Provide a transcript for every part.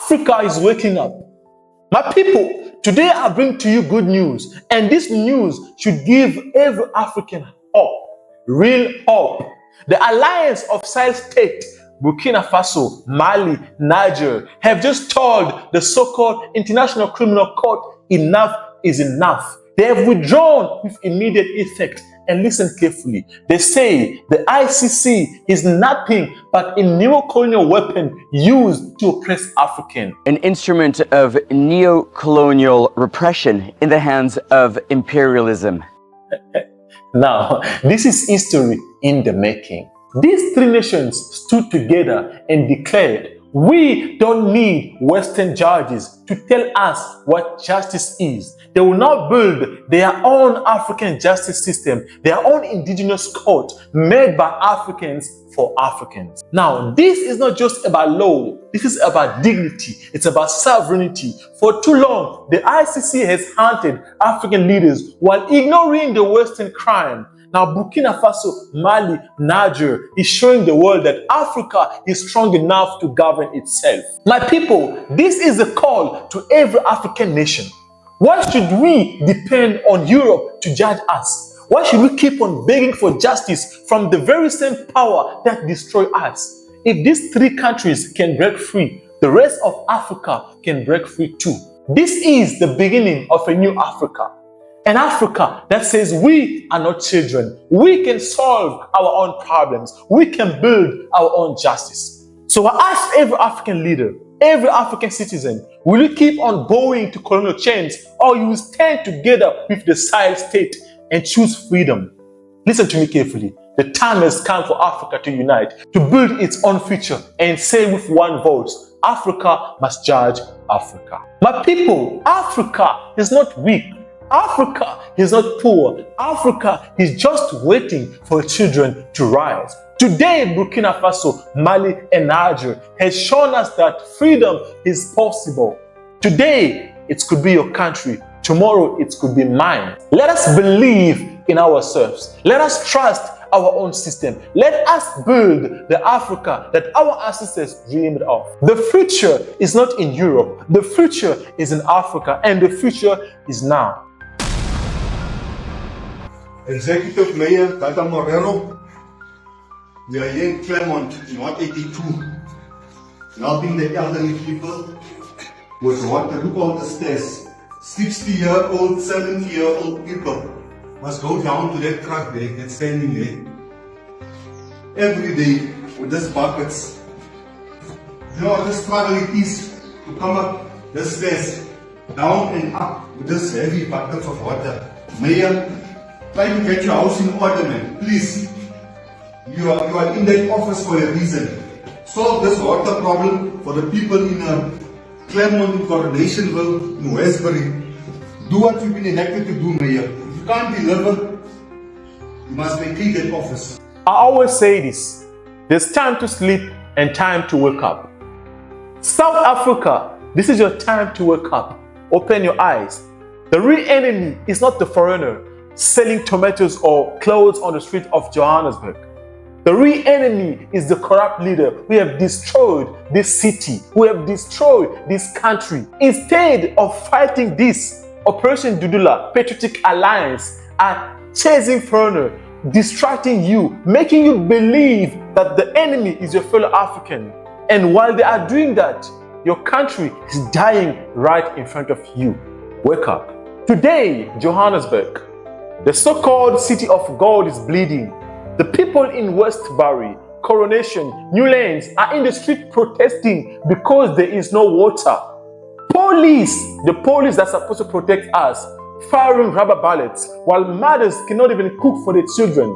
Africa is waking up. My people, today I bring to you good news, and this news should give every African hope, real hope. The alliance of Sahel states, Burkina Faso, Mali, Niger, have just told the so-called International Criminal Court enough is enough. They have withdrawn with immediate effect. And listen carefully. They say the ICC is nothing but a neo-colonial weapon used to oppress Africans. An instrument of neo-colonial repression in the hands of imperialism. Now, this is history in the making. These three nations stood together and declared, we don't need Western judges to tell us what justice is. They will now build their own African justice system, their own indigenous court made by Africans for Africans. Now, this is not just about law. This is about dignity. It's about sovereignty. For too long, the ICC has hunted African leaders while ignoring the Western crime. Now, Burkina Faso, Mali, Niger is showing the world that Africa is strong enough to govern itself. My people, this is a call to every African nation. Why should we depend on Europe to judge us? Why should we keep on begging for justice from the very same power that destroys us? If these three countries can break free, the rest of Africa can break free too. This is the beginning of a new Africa. An Africa that says we are not children. We can solve our own problems. We can build our own justice. So I ask every African leader, every African citizen, will you keep on bowing to colonial chains, or you will stand together with the Sahel state and choose freedom? Listen to me carefully. The time has come for Africa to unite, to build its own future, and say with one voice, Africa must judge Africa. My people, Africa is not weak. Africa is not poor. Africa is just waiting for children to rise. Today, Burkina Faso, Mali, and Niger has shown us that freedom is possible. Today, it could be your country. Tomorrow, it could be mine. Let us believe in ourselves. Let us trust our own system. Let us build the Africa that our ancestors dreamed of. The future is not in Europe. The future is in Africa, and the future is now. Executive Mayor Tata Morero, we are here in Claremont, North 82, helping the elderly people with water. Look all the stairs. 60-year-old, 70-year-old people must go down to that truck there and standing there every day with these buckets. You know what the struggle it is to come up the stairs, down and up with this heavy buckets of water. Mayor, try to get your house in order, man. Please. You are in that office for a reason. Solve this water problem for the people in Claremont, in Coronationville, in Westbury. Do what you've been elected to do, Mayor. If you can't deliver, you must vacate that office. I always say this. There's time to sleep and time to wake up. South Africa, this is your time to wake up. Open your eyes. The real enemy is not the foreigner selling tomatoes or clothes on the street of Johannesburg. The real enemy is the corrupt leader who have destroyed this city, who have destroyed this country. Instead of fighting this, Operation Dudula, Patriotic Alliance are chasing foreigner, distracting you, making you believe that the enemy is your fellow African. And while they are doing that, your country is dying right in front of you. Wake up. Today, Johannesburg, the so-called city of God, is bleeding. The people in Westbury, Coronation, Newlands are in the street protesting because there is no water. Police, the police that's supposed to protect us, firing rubber bullets while mothers cannot even cook for their children.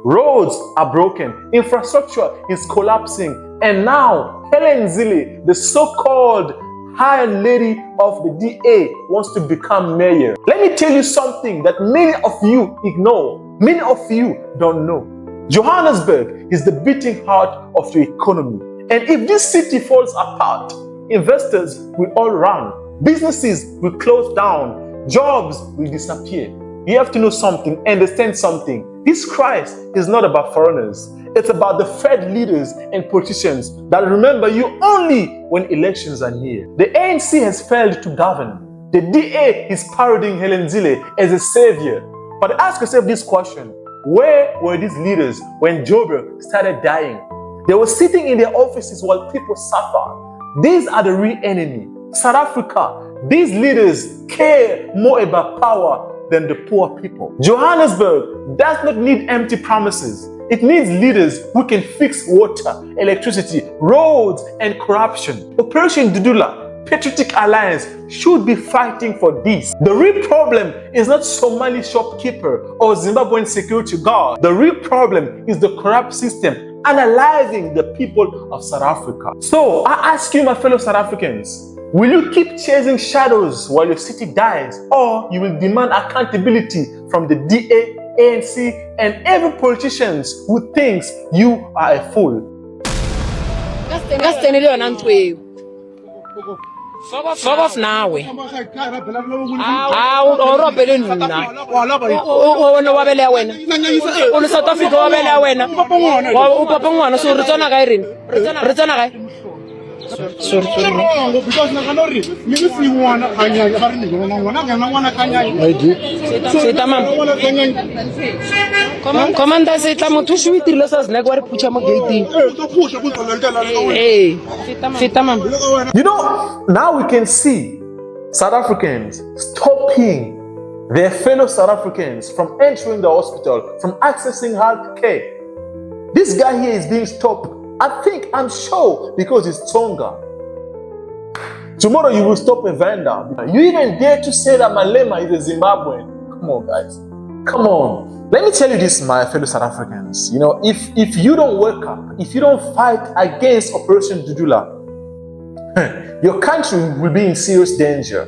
Roads are broken, infrastructure is collapsing, and now Helen Zille, the so-called High Lady of the DA, wants to become mayor. Let me tell you something that many of you ignore, many of you don't know. Johannesburg is the beating heart of your economy. And if this city falls apart, investors will all run, businesses will close down, jobs will disappear. You have to know something, understand something. This crisis is not about foreigners. It's about the Fed leaders and politicians that remember you only when elections are near. The ANC has failed to govern. The DA is parodying Helen Zille as a savior. But ask yourself this question: where were these leaders when Joburg started dying? They were sitting in their offices while people suffered. These are the real enemy. South Africa, these leaders care more about power than the poor people. Johannesburg does not need empty promises. It needs leaders who can fix water, electricity, roads, and corruption. Operation Dudula, Patriotic Alliance should be fighting for this. The real problem is not Somali shopkeeper or Zimbabwean security guard. The real problem is the corrupt system analyzing the people of South Africa. So I ask you, my fellow South Africans, will you keep chasing shadows while your city dies, or you will demand accountability from the DA, ANC, and every politician who thinks you are a fool? Fuck off now. South Africa Commander say tla motho shwe tirela sa snack wa re pucha mo gate. You know, now we can see South Africans stopping their fellow South Africans from entering the hospital, from accessing health care. This guy here is being stopped. I'm sure because it's Tonga. Tomorrow you will stop a vendor. You even dare to say that Malema is a Zimbabwean. Come on, guys. Come on. Let me tell you this, my fellow South Africans. You know, if you don't wake up, if you don't fight against Operation Dudula, your country will be in serious danger.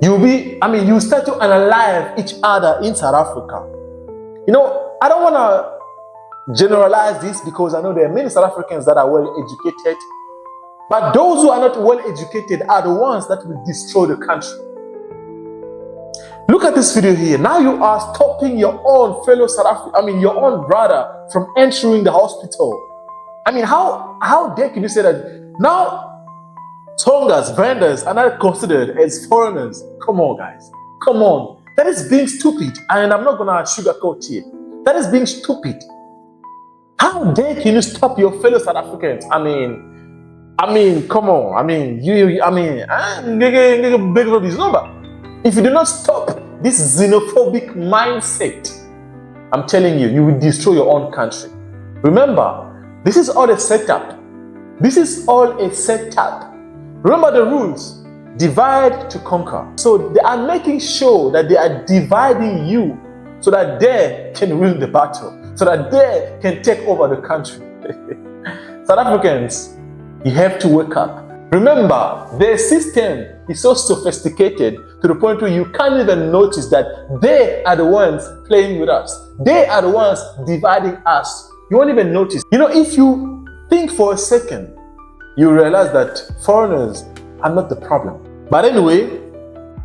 You start to analyze each other in South Africa. You know, I don't want to generalize this because I know there are many South Africans that are well educated, but those who are not well educated are the ones that will destroy the country. Look at this video here. Now you are stopping your own fellow your own brother from entering the hospital. How dare can you say that? Now Tongas, vendors are not considered as foreigners. Come on, guys. Come on. That is being stupid, and I'm not gonna sugarcoat here. That is being stupid. How dare can you stop your fellow South Africans? Come on. If you do not stop this xenophobic mindset, I'm telling you, you will destroy your own country. Remember, this is all a setup. Remember the rules. Divide to conquer. So they are making sure that they are dividing you so that they can win the battle, so that they can take over the country. South Africans, you have to wake up. Remember, their system is so sophisticated to the point where you can't even notice that they are the ones playing with us. They are the ones dividing us. You won't even notice. You know, if you think for a second, you realize that foreigners are not the problem. But anyway,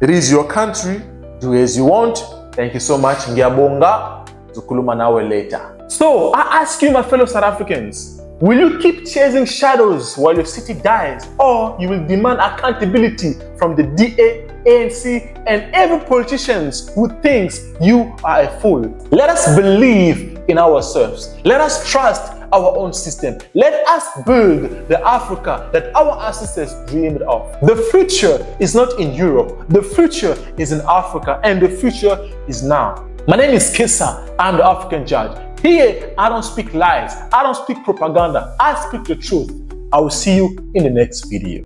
it is your country. Do as you want. Thank you so much. Ngiyabonga. Zukuluma nawe later. So I ask you, my fellow South Africans, will you keep chasing shadows while your city dies, or you will demand accountability from the DA, ANC, and every politician who thinks you are a fool? Let us believe in ourselves. Let us trust our own system. Let us build the Africa that our ancestors dreamed of. The future is not in Europe. The future is in Africa, and the future is now. My name is Kisa. I'm the African judge. Here, I don't speak lies. I don't speak propaganda. I speak the truth. I will see you in the next video.